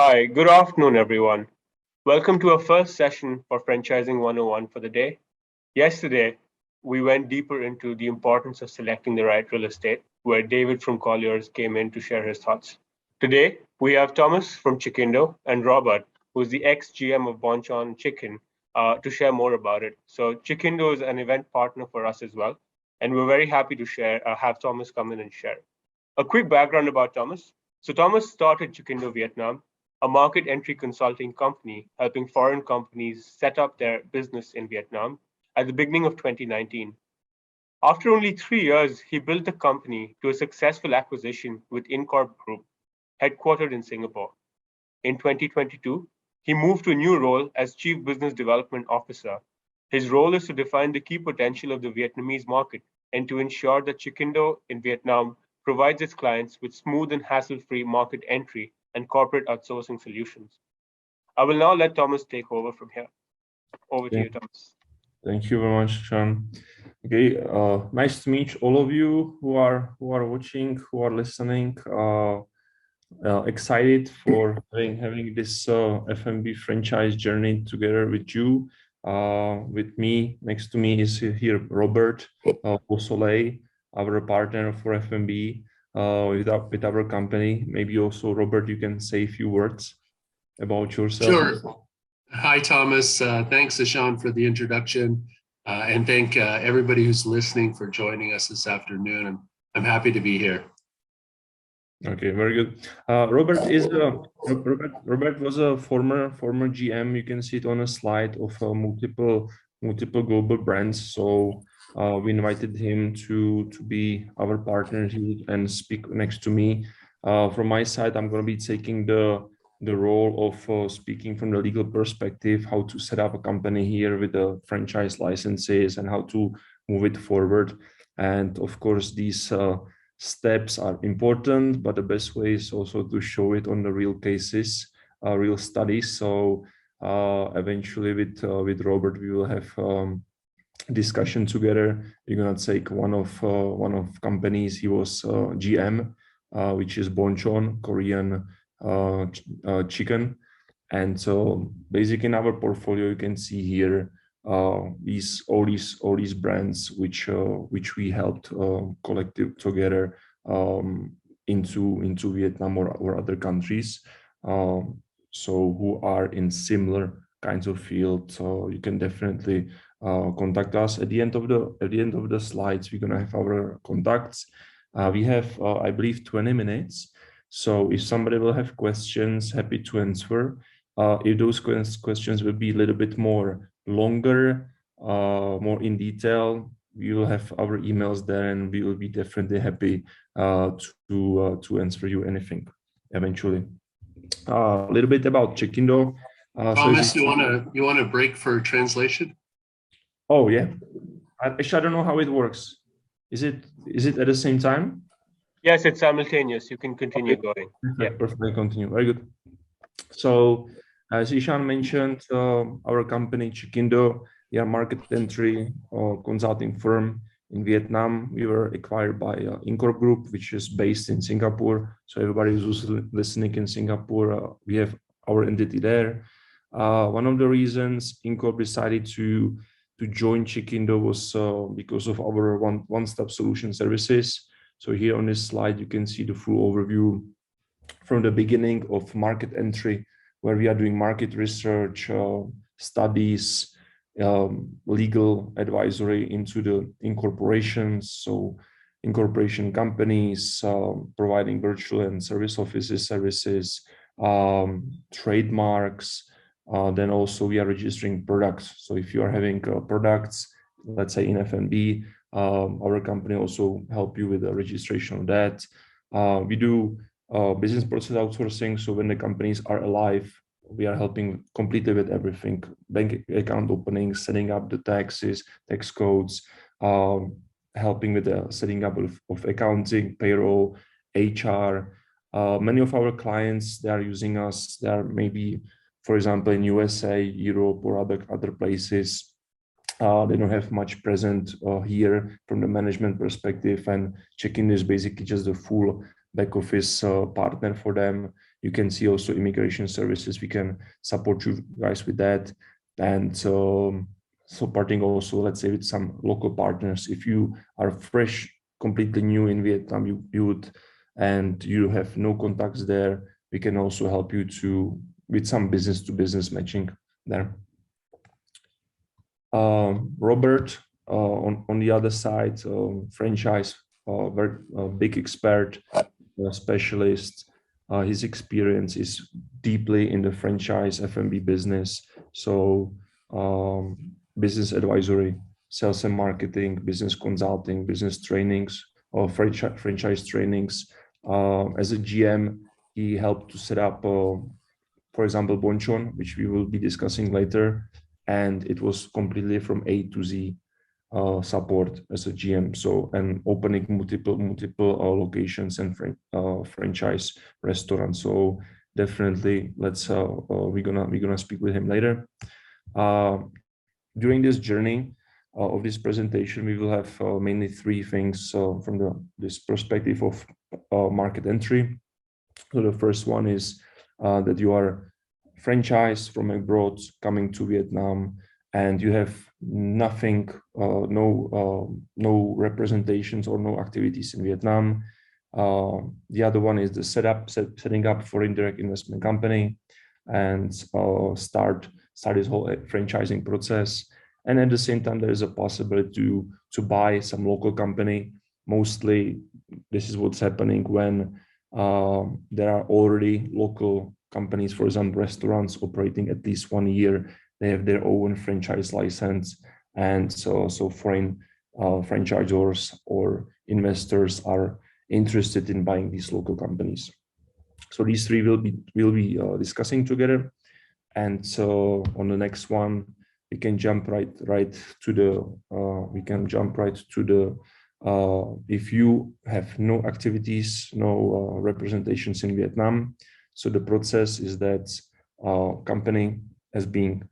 Hi, good afternoon, everyone. Welcome to our first session for Franchising 101 for the day. Yesterday, we went deeper into the importance of selecting the right real estate, where David from Colliers came in to share his thoughts. Today, we have Thomas from Cekindo and Robert, who's the ex-GM of Bonchon Chicken, to share more about it. So Cekindo is an event partner for us as well, and we're very happy to have Thomas come in and share. A quick background about Thomas. So Thomas started Cekindo Vietnam, a market entry consulting company helping foreign companies set up their business in Vietnam at the beginning of 2019. After only 3 years, he built the company to a successful acquisition with In.Corp Group, headquartered in Singapore. In 2022, he moved to a new role as Chief Business Development Officer. His role is to define the key potential of the Vietnamese market and to ensure that Cekindo in Vietnam provides its clients with smooth and hassle-free market entry and corporate outsourcing solutions. I will now let Thomas take over from here. Over to you, Thomas. Thank you very much, Sean. Okay, nice to meet all of you who are watching, who are listening. Excited for having this F&B franchise journey together with you. With me, next to me is here Robert Beausoleil, our partner for F&B with our company. Maybe also, Robert, you can say a few words about yourself. Sure. Hi, Thomas. Thanks, Sean, for the introduction. And thank everybody who's listening for joining us this afternoon. I'm happy to be here. Okay, very good. Robert was a former GM. You can see it on a slide of multiple global brands. So we invited him to be our partner here and speak next to me. From my side, I'm going to be taking the role of speaking from the legal perspective, how to set up a company here with the franchise licenses and how to move it forward. And of course, these steps are important, but the best way is also to show it on the real cases, real studies. So eventually with Robert, we will have discussion together. We're gonna take one of companies. He was GM, which is Bonchon, Korean chicken. And so basically in our portfolio, you can see here all these brands which we helped collective together into Vietnam or other countries, so who are in similar kinds of field. So you can definitely contact us. At the end of the slides, we're gonna have our contacts. We have I believe 20 minutes. So if somebody will have questions, happy to answer. If those questions will be a little bit more longer, more in detail, we will have our emails there, and we will be definitely happy to answer you anything eventually. A little bit about Cekindo. Thomas, so you wanna break for translation? Oh yeah, actually I don't know how it works. Is it at the same time? Yes, it's simultaneous. You can continue going. Yeah, perfectly continue. Very good. So as Ishan mentioned, our company Cekindo, we are market entry or consulting firm in Vietnam. We were acquired by In.Corp Group, which is based in Singapore. So everybody who's listening in Singapore, we have our entity there. One of the reasons In.Corp decided to join Cekindo was because of our one-stop solution services. So here on this slide, you can see the full overview from the beginning of market entry, where we are doing market research, studies, legal advisory into the incorporations, so incorporation companies, providing virtual and service offices services, trademarks. Then also we are registering products. So if you are having products, let's say in F&B, our company also help you with the registration of that. We do business process outsourcing. So when the companies are alive, we are helping completely with everything: bank account opening, setting up the taxes, tax codes, helping with the setting up of accounting, payroll, HR. Many of our clients, they are using us. They are maybe, for example, in USA, Europe, or other places. They don't have much present here from the management perspective, and Cekindo is basically just the full back office partner for them. You can see also immigration services. We can support you guys with that. And supporting also, let's say, with some local partners. If you are fresh, completely new in Vietnam, and you have no contacts there, we can also help you with some business to business matching there. Robert, on the other side, franchise, very big expert, specialist. His experience is deeply in the franchise F&B business. So business advisory, sales and marketing, business consulting, business trainings, or franchise trainings. As a GM, he helped to set up, for example, Bonchon, which we will be discussing later. And it was completely from A to Z support as a GM. So, and opening multiple locations and franchise restaurants. So definitely, we're gonna speak with him later. During this journey of this presentation, we will have mainly three things from this perspective of market entry. So the first one is that you are franchise from abroad coming to Vietnam, and you have nothing, no representations or no activities in Vietnam. The other one is the setting up for indirect investment company and start this whole franchising process. And at the same time, there is a possibility to buy some local company. Mostly, this is what's happening when there are already local companies, for example, restaurants operating at least 1 year. They have their own franchise license, and so foreign franchisors or investors are interested in buying these local companies. So these three we'll be discussing together. And so on the next one, we can jump right to the if you have no activities, no representations in Vietnam. So the process is that company as being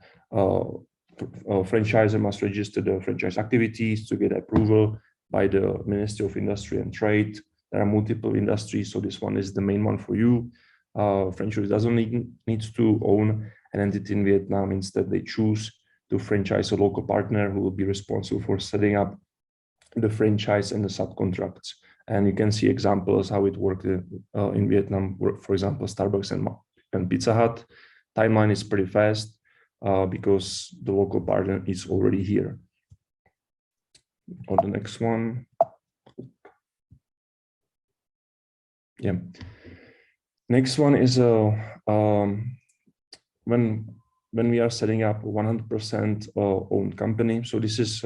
franchisor must register the franchise activities to get approval by the Ministry of Industry and Trade. There are multiple industries, so this one is the main one for you. Franchisor doesn't need to own an entity in Vietnam. Instead, they choose to franchise a local partner who will be responsible for setting up the franchise and the subcontracts. And you can see examples how it worked in Vietnam. For example, Starbucks and Pizza Hut. Timeline is pretty fast because the local partner is already here. On the next one. Yeah. Next one is when we are setting up 100% owned company. So this is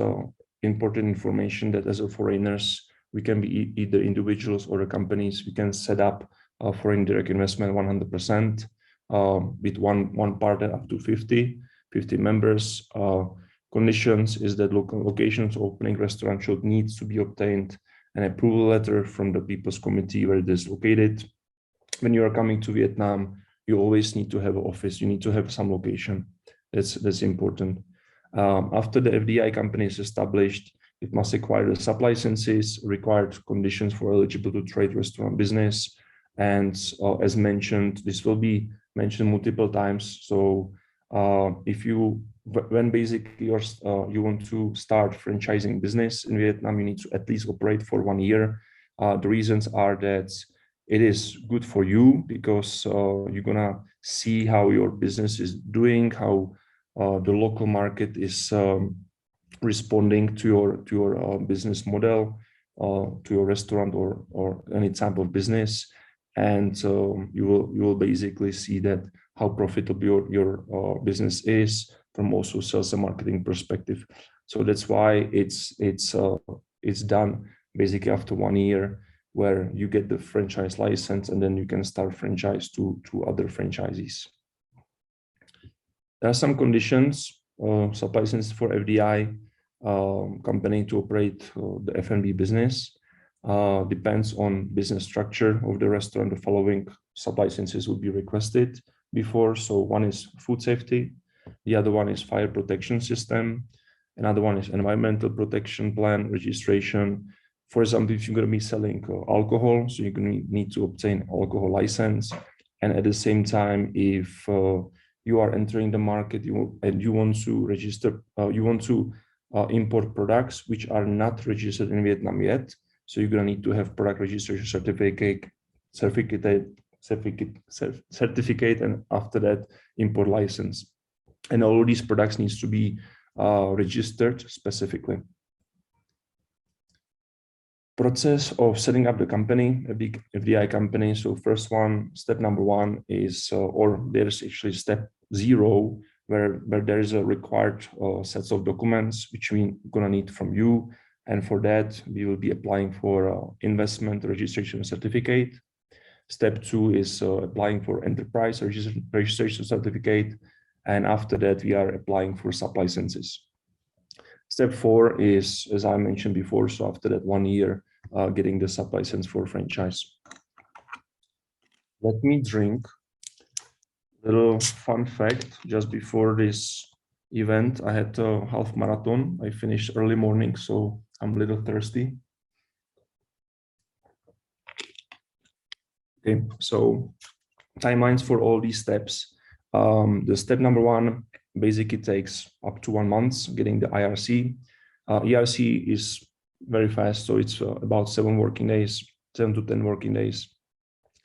important information that as a foreigners, we can be either individuals or the companies. We can set up foreign direct investment 100% with one partner up to 50 members. Conditions is that local locations opening restaurant should need to be obtained an approval letter from the People's Committee where it is located. When you are coming to Vietnam, you always need to have an office. You need to have some location. That's important. After the FDI company is established, it must acquire the sub-licenses, required conditions for eligible to trade restaurant business. And as mentioned, this will be mentioned multiple times. So when basically you want to start franchising business in Vietnam, you need to at least operate for 1 year. The reasons are that it is good for you because you're gonna see how your business is doing, how the local market is responding to your business model, to your restaurant or any type of business, and you will basically see that how profitable your business is from also sales and marketing perspective. So that's why it's done basically after 1 year, where you get the franchise license and then you can start franchise to other franchisees. There are some conditions, sub-license for FDI company to operate the F&B business. Depends on business structure of the restaurant. The following sub-licenses will be requested before. So one is food safety, the other one is fire protection system, another one is environmental protection plan registration. For example, if you're going to be selling alcohol, so you're going to need to obtain alcohol license. And at the same time, if you are entering the market and you want to register, you want to import products which are not registered in Vietnam yet, so you're gonna need to have product registration certificate, and after that, import license. And all of these products needs to be registered specifically. Process of setting up the company, a big FDI company. So first step number one is, or there's actually step 0, where there is a required sets of documents which we're gonna need from you. And for that, we will be applying for investment registration certificate. Step 2 is applying for enterprise registration certificate. And after that, we are applying for sub-licenses. Step 4 is, as I mentioned before, so after that 1 year, getting the sub-license for franchise. Let me drink. Little fun fact, just before this event, I had a half marathon. I finished early morning, so I'm a little thirsty. Okay, so timelines for all these steps. The step number 1 basically takes up to 1 month getting the IRC. ERC is very fast, so it's about 7 to 10 working days.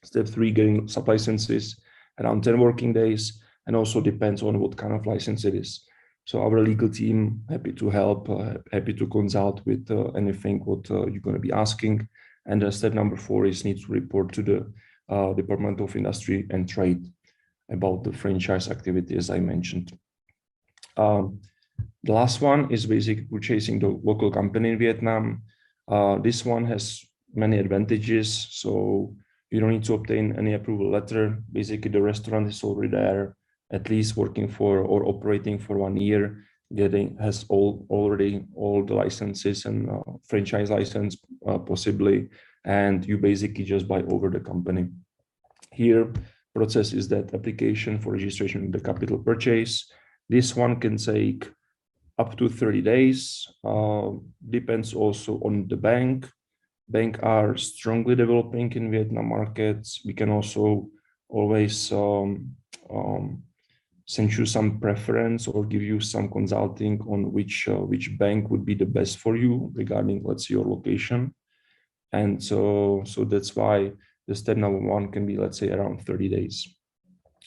Step 3, getting sub-licenses, around 10 working days, and also depends on what kind of license it is. So our legal team, happy to help, happy to consult with anything what you're going to be asking. And step number 4 is need to report to the Department of Industry and Trade about the franchise activity, as I mentioned. The last one is basically purchasing the local company in Vietnam. This one has many advantages. So you don't need to obtain any approval letter. Basically, the restaurant is already there, at least working for or operating for 1 year, has already all the licenses and franchise license possibly, and you basically just buy over the company. Here, process is that application for registration of the capital purchase. This one can take up to 30 days. Depends also on the bank. Banks are strongly developing in Vietnam markets. We can also always send you some preference or give you some consulting on which bank would be the best for you regarding, let's say, your location. And so that's why the step number 1 can be, let's say, around 30 days.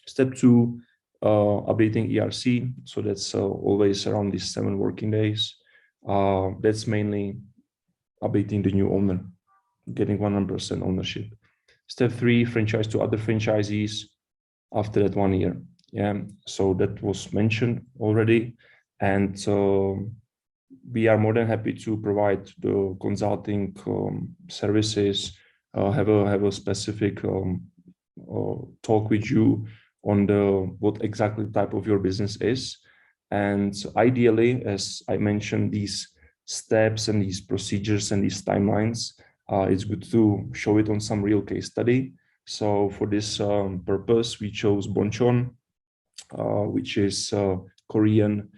Step 2, updating ERC. So that's always around these 7 working days. That's mainly updating the new owner, getting 100% ownership. Step 3, franchise to other franchisees after that 1 year. Yeah, so that was mentioned already. And so we are more than happy to provide the consulting services, have a specific talk with you on what exactly type of your business is. And ideally, as I mentioned, these steps and these procedures and these timelines, it's good to show it on some real case study. So for this purpose, we chose Bonchon, which is Korean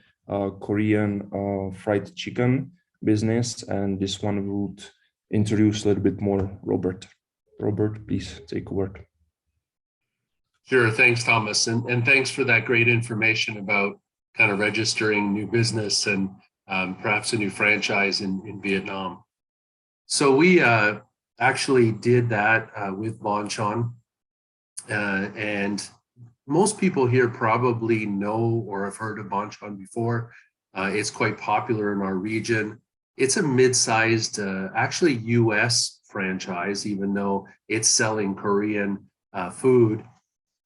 fried chicken business. And this one would introduce a little bit more Robert. Robert, please take a word. Sure, thanks, Thomas. And thanks for that great information about kind of registering new business and perhaps a new franchise in Vietnam. So we actually did that with Bonchon. And most people here probably know or have heard of Bonchon before. It's quite popular in our region. It's a mid-sized, actually US franchise, even though it's selling Korean food.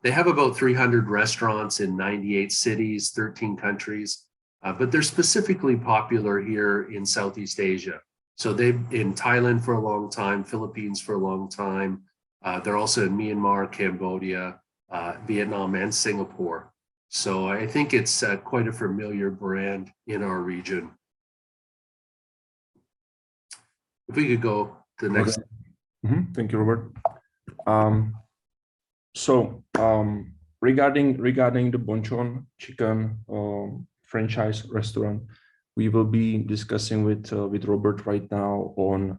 They have about 300 restaurants in 98 cities, 13 countries, but they're specifically popular here in Southeast Asia. So they've in Thailand for a long time, Philippines for a long time. They're also in Myanmar, Cambodia, Vietnam, and Singapore. So I think it's quite a familiar brand in our region. If we could go to the next. Okay. Thank you, Robert. Regarding the Bonchon chicken franchise restaurant, we will be discussing with Robert right now on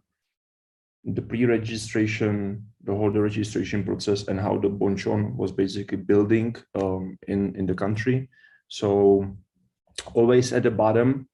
the pre-registration, the whole registration process, and how the Bonchon was basically building in the country. So always at the bottom,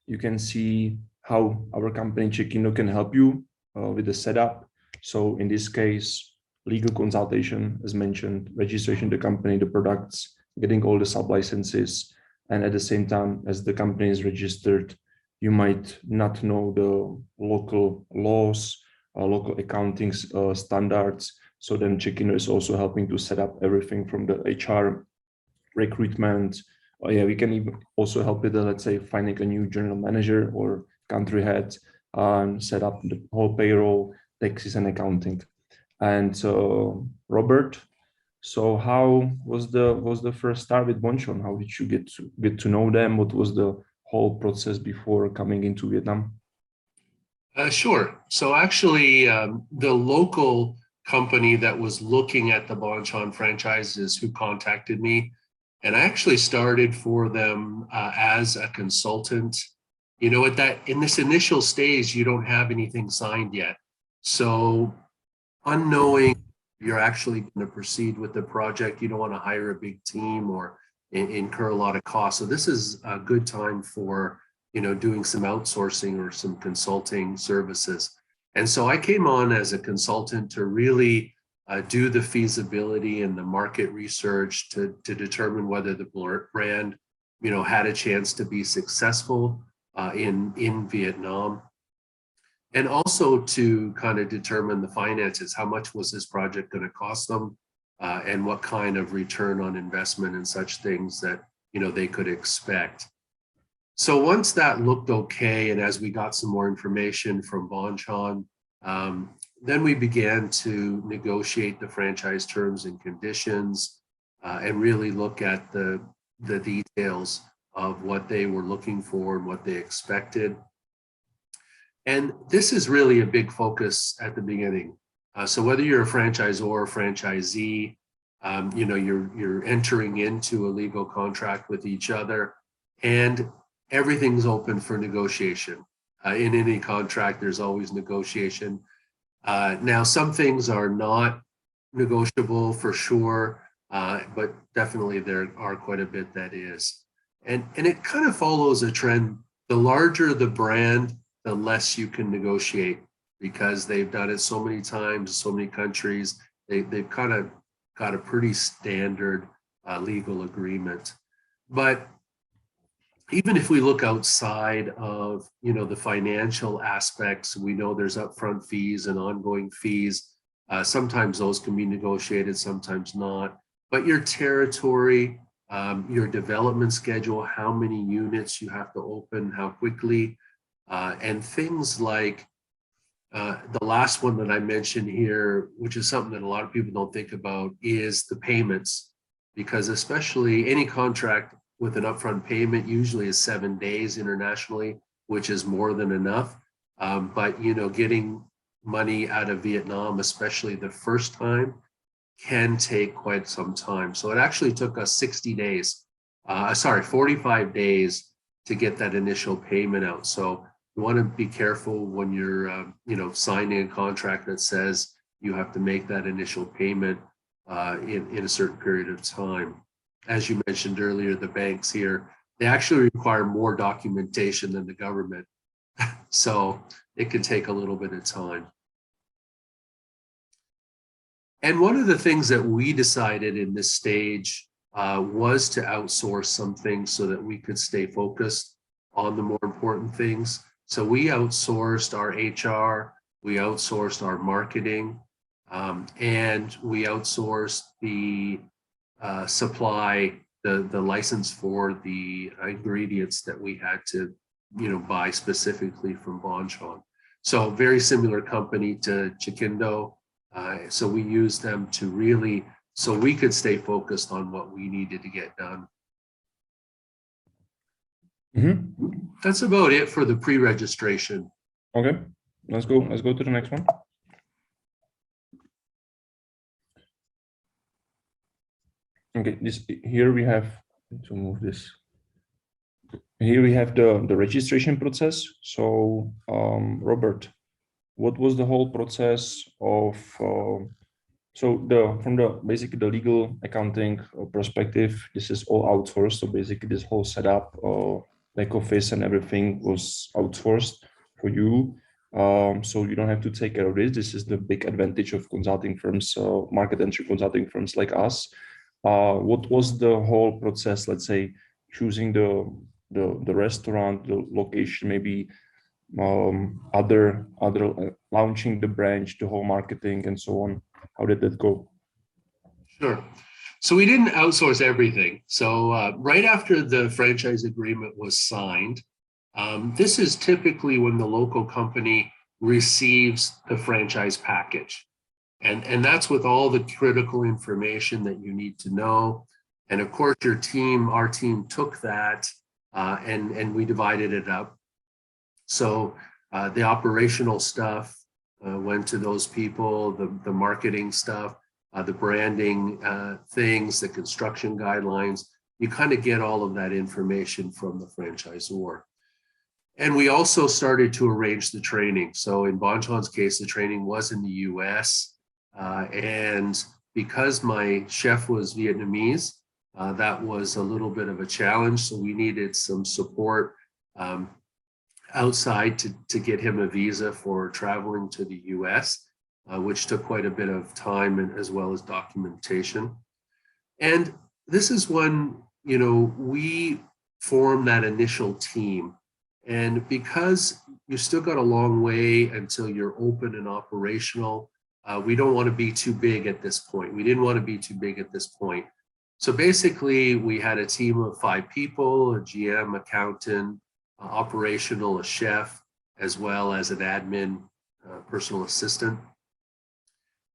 you can see how our company Cekindo can help you with the setup. So in this case, legal consultation, as mentioned, registration of the company, the products, getting all the sub-licenses, and at the same time as the company is registered, you might not know the local laws, local accounting standards. So then Cekindo is also helping to set up everything from the HR, recruitment. Yeah, we can even also help with the, let's say, finding a new general manager or country head, and set up the whole payroll, taxes, and accounting. And Robert, so how was the first start with Bonchon? How did you get to know them? What was the whole process before coming into Vietnam? Sure. So actually, the local company that was looking at the Bonchon franchises who contacted me, and I actually started for them as a consultant. You know, in this initial stage, you don't have anything signed yet. So unknowing you're actually going to proceed with the project, you don't want to hire a big team or incur a lot of costs. So this is a good time for, you know, doing some outsourcing or some consulting services. And so I came on as a consultant to really do the feasibility and the market research to determine whether the brand, you know, had a chance to be successful in Vietnam. And also to kind of determine the finances, how much was this project going to cost them, and what kind of return on investment and such things that, you know, they could expect. So once that looked okay, and as we got some more information from Bonchon, then we began to negotiate the franchise terms and conditions, and really look at the details of what they were looking for and what they expected. And this is really a big focus at the beginning. So whether you're a franchisor or franchisee, you know, you're entering into a legal contract with each other, and everything's open for negotiation. In any contract, there's always negotiation. Now, some things are not negotiable for sure, but definitely there are quite a bit that is. And it kind of follows a trend. The larger the brand, the less you can negotiate, because they've done it so many times, so many countries. They've kind of got a pretty standard legal agreement. But even if we look outside of, you know, the financial aspects, we know there's upfront fees and ongoing fees. Sometimes those can be negotiated, sometimes not. But your territory, your development schedule, how many units you have to open, how quickly, and things like the last one that I mentioned here, which is something that a lot of people don't think about, is the payments. Because especially any contract with an upfront payment usually is 7 days internationally, which is more than enough. But, you know, getting money out of Vietnam, especially the first time, can take quite some time. So it actually took us 45 days to get that initial payment out. So you want to be careful when you're, you know, signing a contract that says you have to make that initial payment in a certain period of time. As you mentioned earlier, the banks here, they actually require more documentation than the government. So it can take a little bit of time. And one of the things that we decided in this stage was to outsource some things so that we could stay focused on the more important things. So we outsourced our HR, we outsourced our marketing, and we outsourced the supply, the license for the ingredients that we had to, you know, buy specifically from Bonchon. So very similar company to Cekindo. So we used them to really, so we could stay focused on what we needed to get done. Mm-hmm. That's about it for the pre-registration. Okay, let's go to the next one. Okay, here we have to move this. Here we have the registration process. So Robert, what was the whole process of from the basically the legal accounting perspective, this is all outsourced. So basically this whole setup, back office and everything was outsourced for you. So you don't have to take care of this. This is the big advantage of consulting firms, market entry consulting firms like us. What was the whole process, let's say, choosing the restaurant, the location, maybe other launching the branch, the whole marketing and so on? How did that go? Sure. So we didn't outsource everything. So right after the franchise agreement was signed, this is typically when the local company receives the franchise package. And that's with all the critical information that you need to know. And of course, our team took that and we divided it up. So the operational stuff went to those people, the marketing stuff, the branding things, the construction guidelines. You kind of get all of that information from the franchisor. And we also started to arrange the training. So in Bonchon's case, the training was in the US. And because my chef was Vietnamese, that was a little bit of a challenge. So we needed some support outside to get him a visa for traveling to the US, which took quite a bit of time and as well as documentation. And this is when, we formed that initial team. And because you still got a long way until you're open and operational, we don't want to be too big at this point. We didn't want to be too big at this point. So basically, we had a team of 5 people, a GM, accountant, operational, a chef, as well as an admin, personal assistant.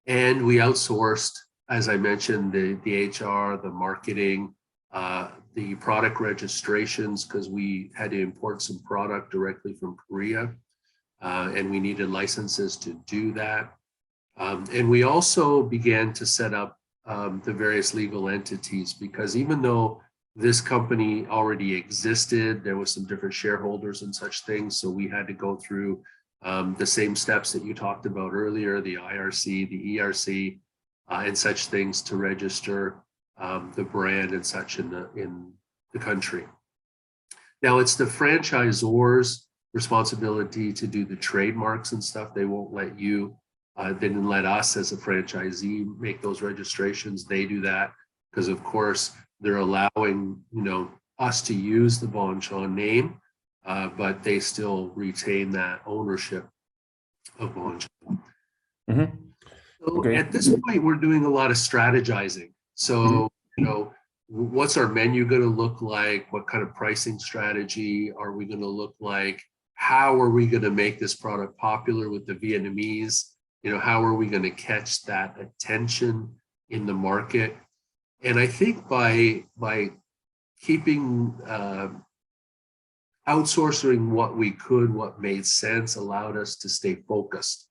And we outsourced, as I mentioned, the HR, the marketing, the product registrations, because we had to import some product directly from Korea, and we needed licenses to do that. And we also began to set up the various legal entities, because even though this company already existed, there was some different shareholders and such things. So we had to go through the same steps that you talked about earlier, the IRC, the ERC, and such things to register the brand and such in the country. Now it's the franchisor's responsibility to do the trademarks and stuff. They won't let you, they didn't let us as a franchisee make those registrations. They do that because of course they're allowing, us to use the Bonchon name, but they still retain that ownership of Bonchon. Mm-hmm. So Okay. at this point, we're doing a lot of strategizing. So, what's our menu going to look like? What kind of pricing strategy are we going to look like? How are we going to make this product popular with the Vietnamese? How are we going to catch that attention in the market? And I think by keeping outsourcing what we could, what made sense, allowed us to stay focused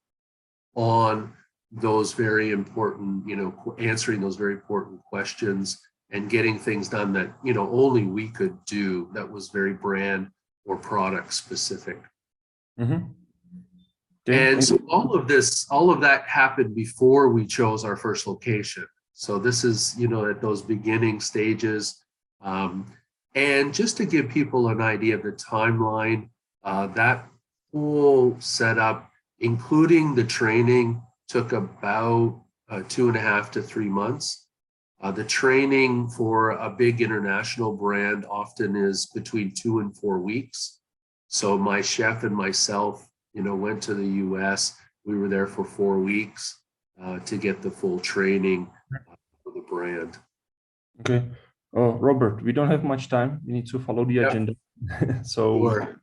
on those very important, answering those very important questions and getting things done that, only we could do, that was very brand or product specific. Mm-hmm. Okay. And so all of that happened before we chose our first location. So this is, at those beginning stages. And just to give people an idea of the timeline, that whole setup, including the training, took about 2.5 to 3 months. The training for a big international brand often is between 2 and 4 weeks. So my chef and myself, went to the US. We were there for 4 weeks to get the full training for the brand. Okay. Robert, we don't have much time. We need to follow the agenda. So Sure.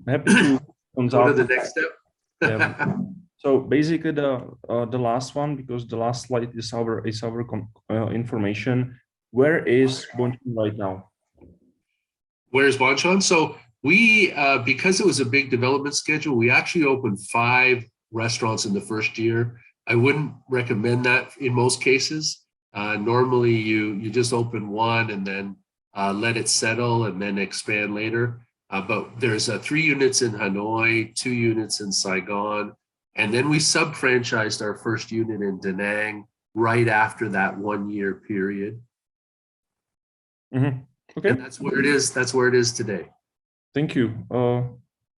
happy to consult. Go to the next step. Yeah. So basically the last one, because the last slide is our information. Where is Bonchon right now? Where's Bonchon? So we, because it was a big development schedule, we actually opened 5 restaurants in the first year. I wouldn't recommend that in most cases. Normally you just open 1 and then let it settle and then expand later. But there's 3 units in Hanoi, 2 units in Saigon, And then we sub-franchised our first unit in Da Nang right after that 1 year period. Okay. And that's where it is. That's where it is today. Thank you.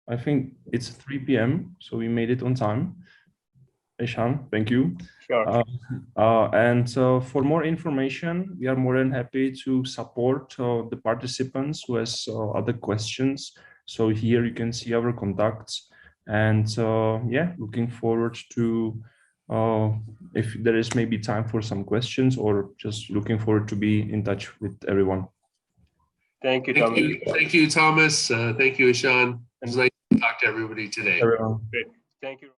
I think it's 3 p.m., so we made it on time. Ishan, thank you. Sure. And for more information, we are more than happy to support the participants who has other questions. So here you can see our contacts, and yeah, looking forward to if there is maybe time for some questions, or just looking forward to be in touch with everyone. Thank you, Thomas. Thank you, Thomas. Thank you, Ishan. It was nice to talk to everybody today. Everyone. Great. Thank you.